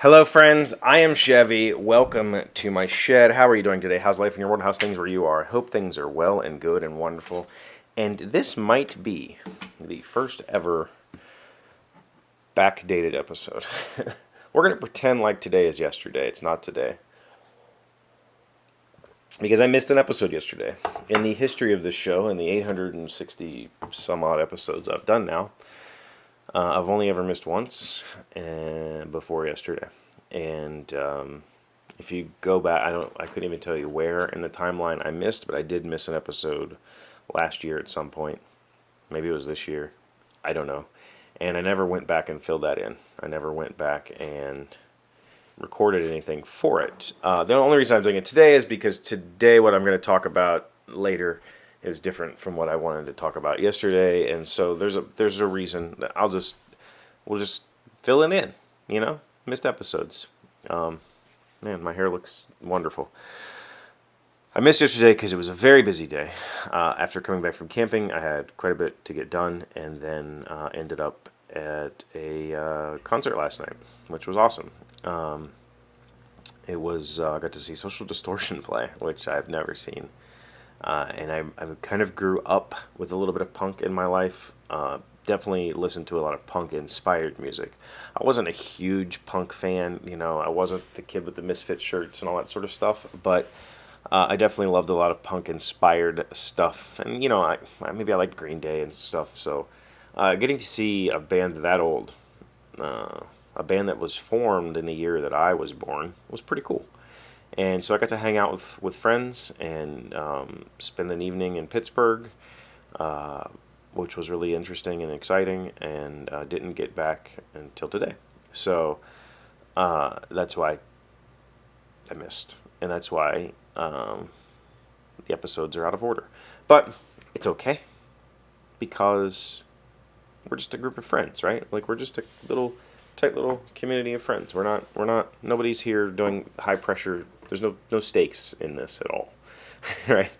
Hello, friends. I am Chevee. Welcome to my shed. How are you doing today? How's life in your world? How's things where you are? I hope things are well and good and wonderful. And this might be the first ever backdated episode. We're going to pretend like today is yesterday. It's not today. Because I missed an episode yesterday. In the history of this show, in the 860 some odd episodes I've done now, I've only ever missed once, and before yesterday. And if you go back, I couldn't even tell you where in the timeline I missed, but I did miss an episode last year at some point. Maybe it was this year. I don't know. And I never went back and filled that in. I never went back and recorded anything for it. The only reason I'm doing it today is because today what I'm going to talk about later is different from what I wanted to talk about yesterday, and so there's a reason that we'll just fill it in, missed episodes. Man, my hair looks wonderful. I missed yesterday because it was a very busy day. After coming back from camping, I had quite a bit to get done, and then ended up at a concert last night, which was awesome. It was I got to see Social Distortion play, which I've never seen. And I kind of grew up with a little bit of punk in my life. Definitely listened to a lot of punk-inspired music. I wasn't a huge punk fan, I wasn't the kid with the Misfit shirts and all that sort of stuff, but I definitely loved a lot of punk-inspired stuff. And, maybe I liked Green Day and stuff, so getting to see a band that old, a band that was formed in the year that I was born, was pretty cool. And so I got to hang out with friends and spend an evening in Pittsburgh, which was really interesting and exciting, and didn't get back until today. So that's why I missed, and that's why the episodes are out of order. But it's okay, because we're just a group of friends, right? Like, we're just a tight little community of friends. We're not nobody's here doing high pressure. There's no stakes in this at all, right?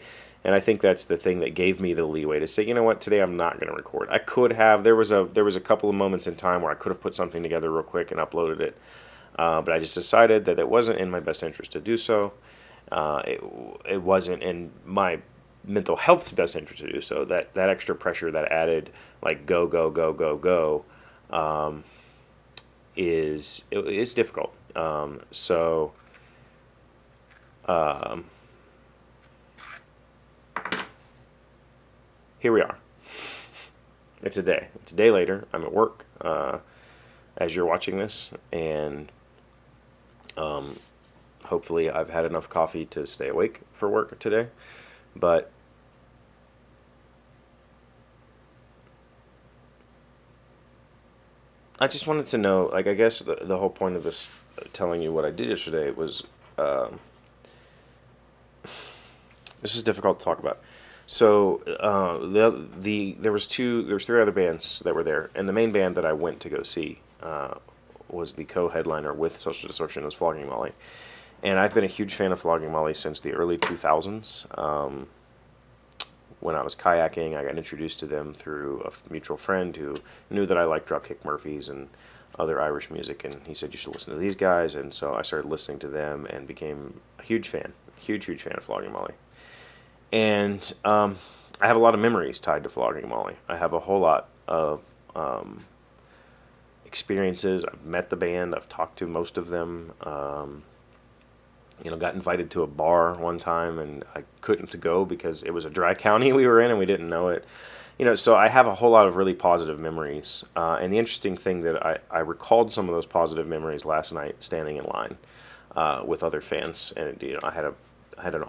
And I think that's the thing that gave me the leeway to say, you know what, today I'm not going to record. I could have. There was a couple of moments in time where I could have put something together real quick and uploaded it, but I just decided that it wasn't in my best interest to do so. It wasn't in my mental health's best interest to do so. That extra pressure, that added like go go go go go, is difficult. So. Here we are. It's a day. It's a day later. I'm at work as you're watching this, and hopefully I've had enough coffee to stay awake for work today. But I just wanted to know, like, I guess the whole point of this telling you what I did yesterday was, this is difficult to talk about. So there was three other bands that were there, and the main band that I went to go see was the co-headliner with Social Distortion, was Flogging Molly, and I've been a huge fan of Flogging Molly since the early 2000s. When I was kayaking, I got introduced to them through a mutual friend who knew that I liked Dropkick Murphys and other Irish music, and he said you should listen to these guys, and so I started listening to them and became a huge fan of Flogging Molly. And I have a lot of memories tied to Flogging Molly. I have a whole lot of experiences. I've met the band. I've talked to most of them. Got invited to a bar one time, and I couldn't go because it was a dry county we were in, and we didn't know it. So I have a whole lot of really positive memories. And the interesting thing that I recalled some of those positive memories last night standing in line with other fans. And, I had an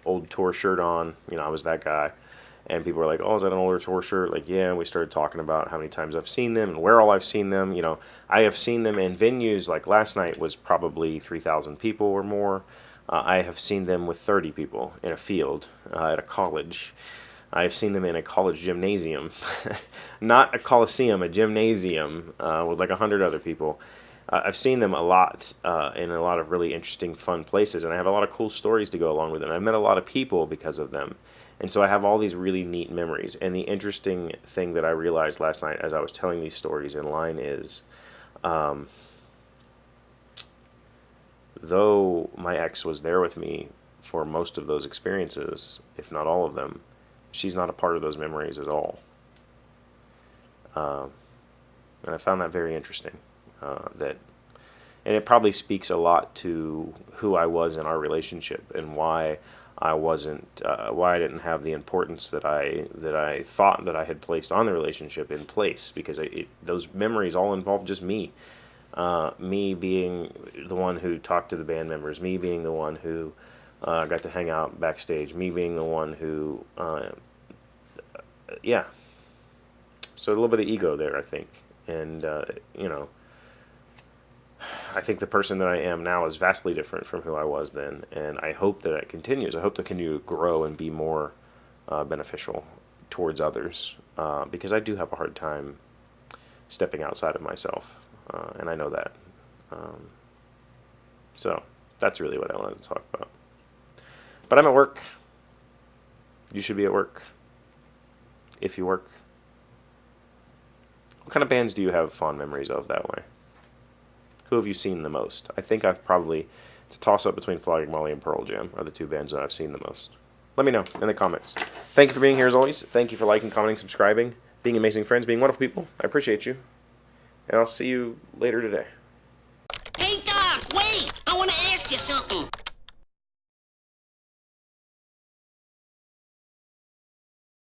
old tour shirt on. I was that guy. And people were like, oh, is that an older tour shirt? Like, yeah. And we started talking about how many times I've seen them and where all I've seen them. I have seen them in venues, like last night was probably 3,000 people or more. I have seen them with 30 people in a field at a college. I've seen them in a college gymnasium. Not a coliseum, a gymnasium with like 100 other people. I've seen them a lot in a lot of really interesting, fun places, and I have a lot of cool stories to go along with them. I've met a lot of people because of them. And so I have all these really neat memories. And the interesting thing that I realized last night as I was telling these stories in line is though my ex was there with me for most of those experiences, if not all of them, she's not a part of those memories at all. And I found that very interesting. And it probably speaks a lot to who I was in our relationship and why I wasn't, why I didn't have the importance that I thought that I had placed on the relationship in place, because those memories all involved just me. Me being the one who talked to the band members, me being the one who got to hang out backstage, me being the one who, yeah. So a little bit of ego there, I think. And, you know, I think the person that I am now is vastly different from who I was then, and I hope that it continues. I hope to continue to grow and be more beneficial towards others, because I do have a hard time stepping outside of myself, and I know that. So that's really what I wanted to talk about. But I'm at work. You should be at work, if you work. What kind of bands do you have fond memories of that way? Who have you seen the most? I think it's a toss-up between Flogging Molly and Pearl Jam are the two bands that I've seen the most. Let me know in the comments. Thank you for being here as always. Thank you for liking, commenting, subscribing, being amazing friends, being wonderful people. I appreciate you. And I'll see you later today. Hey, Doc, wait! I want to ask you something.